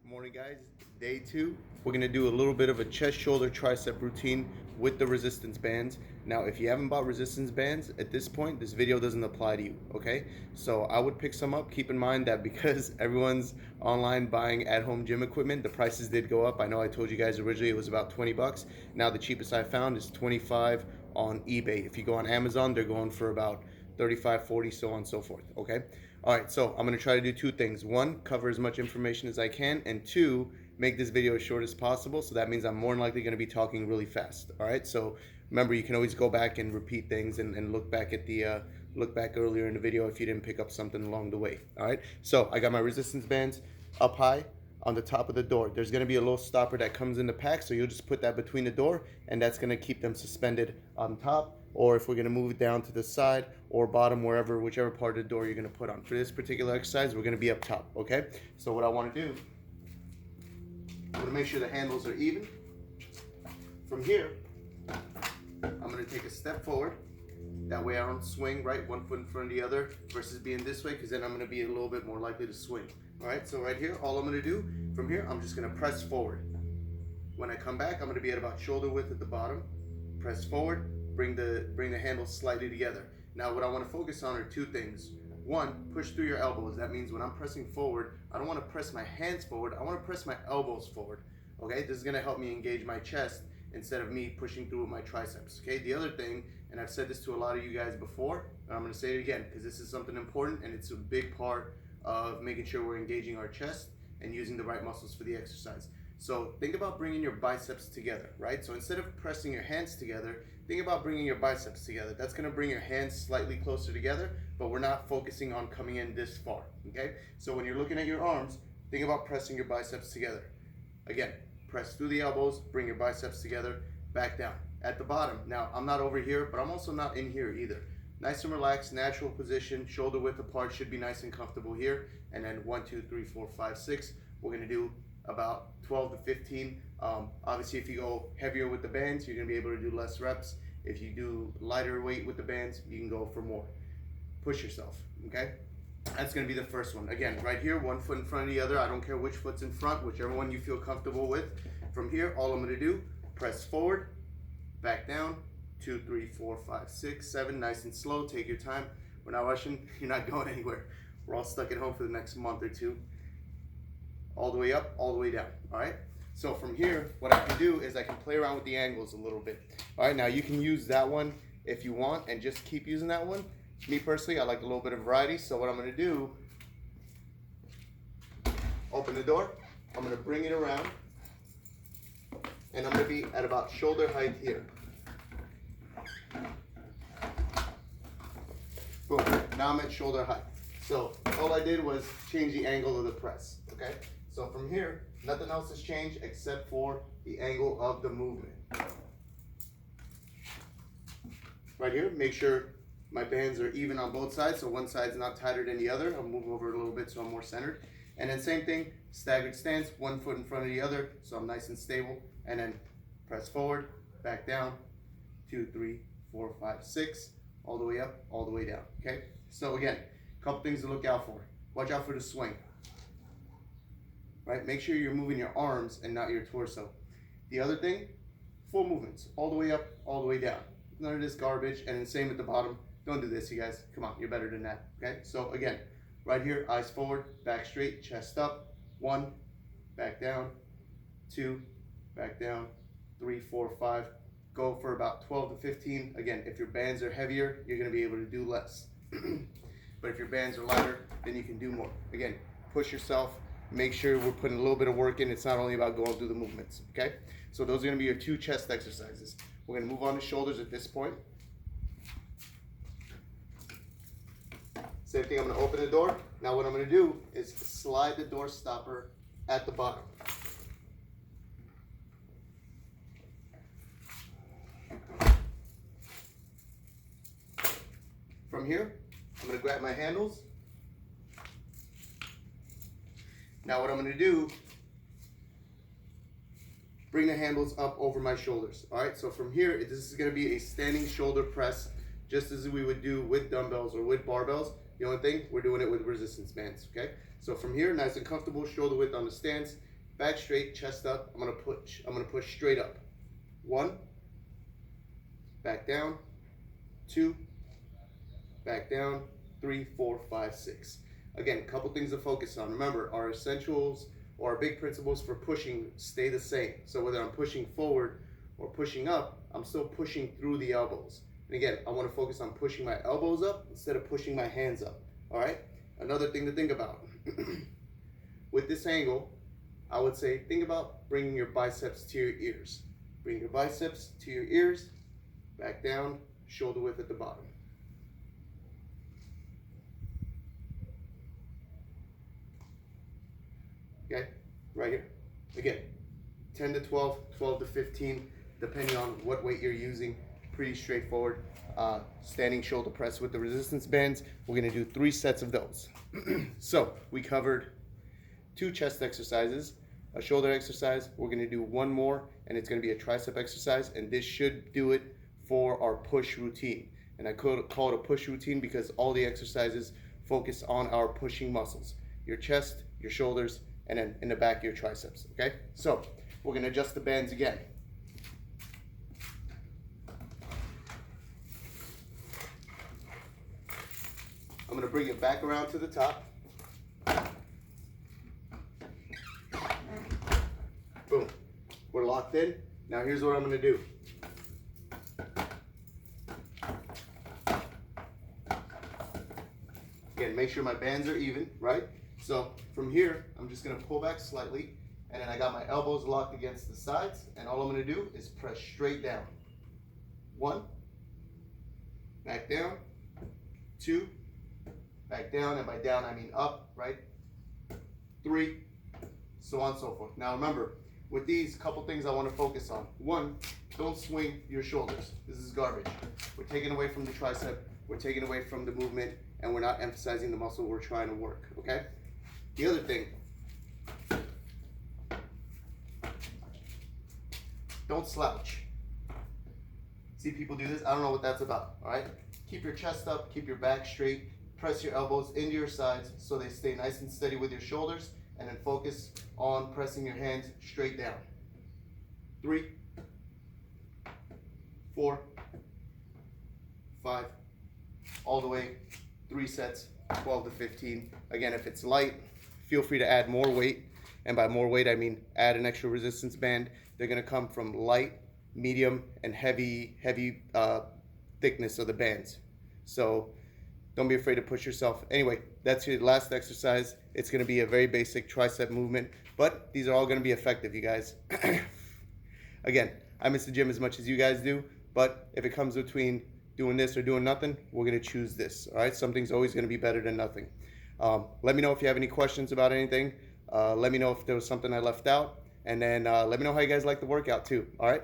Morning, guys. Day 2. We're going to do a little bit of a chest, shoulder, tricep routine with the resistance bands. Now, if you haven't bought resistance bands at this point, this video doesn't apply to you, okay? So I would pick some up. Keep in mind that because everyone's online buying at-home gym equipment, the prices did go up. I know I told you guys originally it was about 20 bucks. Now the cheapest I found is 25 on eBay. If you go on Amazon, they're going for about 35, 40, so on and so forth, okay? All right, so I'm gonna try to do two things. One, cover as much information as I can, and two, make this video as short as possible, so that means I'm more than likely gonna be talking really fast, all right? So remember, you can always go back and repeat things and look back at the, look back earlier in the video if you didn't pick up something along the way, all right? So I got my resistance bands up high on the top of the door. There's gonna be a little stopper that comes in the pack, so you'll just put that between the door, and that's gonna keep them suspended on top, or if we're gonna move it down to the side or bottom, wherever, whichever part of the door you're gonna put on. For this particular exercise, we're gonna be up top, okay? So what I wanna do, I'm gonna make sure the handles are even. From here, I'm gonna take a step forward. That way I don't swing, right? One foot in front of the other versus being this way, because then I'm gonna be a little bit more likely to swing. All right, so right here, all I'm gonna do from here, I'm just gonna press forward. When I come back, I'm gonna be at about shoulder width at the bottom. Press forward, bring the handles slightly together. Now what I wanna focus on are two things. One, push through your elbows. That means when I'm pressing forward, I don't wanna press my hands forward, I wanna press my elbows forward. Okay, this is gonna help me engage my chest instead of me pushing through with my triceps. Okay, the other thing, and I've said this to a lot of you guys before, and I'm gonna say it again because this is something important and it's a big part of making sure we're engaging our chest and using the right muscles for the exercise. So think about bringing your biceps together, right? So instead of pressing your hands together, think about bringing your biceps together. That's gonna bring your hands slightly closer together, but we're not focusing on coming in this far, okay? So when you're looking at your arms, think about pressing your biceps together. Again, press through the elbows, bring your biceps together, back down. At the bottom, now I'm not over here, but I'm also not in here either. Nice and relaxed, natural position, shoulder width apart, should be nice and comfortable here. And then 1, 2, 3, 4, 5, 6. We're gonna do about 12 to 15. Obviously, if you go heavier with the bands, you're gonna be able to do less reps. If you do lighter weight with the bands, you can go for more. Push yourself, okay? That's gonna be the first one. Again, right here, one foot in front of the other. I don't care which foot's in front, whichever one you feel comfortable with. From here, all I'm gonna do, press forward, back down, 2, 3, 4, 5, 6, 7, nice and slow, take your time. We're not rushing, you're not going anywhere. We're all stuck at home for the next month or two. All the way up, all the way down, all right? So from here, what I can do is I can play around with the angles a little bit. All right, now you can use that one if you want and just keep using that one. Me personally, I like a little bit of variety, so what I'm gonna do, open the door, I'm gonna bring it around, and I'm gonna be at about shoulder height here. Boom, now I'm at shoulder height. So all I did was change the angle of the press, okay? So from here, nothing else has changed except for the angle of the movement. Right here, make sure my bands are even on both sides, so one side's not tighter than the other. I'll move over a little bit so I'm more centered. And then same thing, staggered stance, one foot in front of the other, so I'm nice and stable. And then press forward, back down, 2, 3, 4, 5, 6, all the way up, all the way down, okay? So again, a couple things to look out for. Watch out for the swing, right? Make sure you're moving your arms and not your torso. The other thing, full movements, all the way up, all the way down. None of this garbage, and then same at the bottom. Don't do this, you guys. Come on, you're better than that, okay? So again, right here, eyes forward, back straight, chest up. 1, back down. 2, back down. 3, 4, 5. Go for about 12 to 15. Again, if your bands are heavier, you're gonna be able to do less. But if your bands are lighter, then you can do more. Again, push yourself. Make sure we're putting a little bit of work in. It's not only about going through the movements, okay? So those are gonna be your 2 chest exercises. We're gonna move on to shoulders at this point. Same thing, I'm gonna open the door. Now what I'm gonna do is slide the door stopper at the bottom. From here, I'm gonna grab my handles. Now what I'm gonna do, bring the handles up over my shoulders. All right, so from here, this is gonna be a standing shoulder press, just as we would do with dumbbells or with barbells. The only thing, we're doing it with resistance bands, okay? So from here, nice and comfortable, shoulder width on the stance. back straight, chest up. I'm gonna push straight up. 1, back down, 2, back down, 3, 4, 5, 6. Again, a couple things to focus on. Remember, our essentials or our big principles for pushing stay the same. So whether I'm pushing forward or pushing up, I'm still pushing through the elbows. And again, I want to focus on pushing my elbows up instead of pushing my hands up. All right? Another thing to think about. With this angle, I would say think about bringing your biceps to your ears. Bring your biceps to your ears, back down, shoulder width at the bottom. Okay, right here. Again, 10 to 12, 12 to 15, depending on what weight you're using. Pretty straightforward. Standing shoulder press with the resistance bands. We're gonna do 3 sets of those. So we covered 2 chest exercises, a shoulder exercise. We're gonna do 1 more, and it's gonna be a tricep exercise, and this should do it for our push routine. And I call it a push routine because all the exercises focus on our pushing muscles, your chest, your shoulders, and then in the back your triceps. Okay, so we're gonna adjust the bands again. I'm gonna bring it back around to the top. Boom, we're locked in. Now here's what I'm gonna do. Again, make sure my bands are even, right? So from here, I'm just gonna pull back slightly, and then I got my elbows locked against the sides, and all I'm gonna do is press straight down. 1, back down, 2, back down, and by down I mean up, right? 3, so on and so forth. Now remember, with these, couple things I wanna focus on. 1, don't swing your shoulders. This is garbage. We're taking away from the tricep, we're taking away from the movement, and we're not emphasizing the muscle we're trying to work, okay? The other thing, don't slouch. See people do this? I don't know what that's about, all right? Keep your chest up, keep your back straight, press your elbows into your sides so they stay nice and steady with your shoulders, and then focus on pressing your hands straight down. 3, 4, 5, all the way, 3 sets, 12 to 15. Again, if it's light, feel free to add more weight. And by more weight, I mean add an extra resistance band. They're gonna come from light, medium, and heavy thickness of the bands. So don't be afraid to push yourself. Anyway, that's your last exercise. It's gonna be a very basic tricep movement, but these are all gonna be effective, you guys. Again, I miss the gym as much as you guys do, but if it comes between doing this or doing nothing, we're gonna choose this, all right? Something's always gonna be better than nothing. Let me know if you have any questions about anything. Let me know if there was something I left out, and then let me know how you guys like the workout too, all right?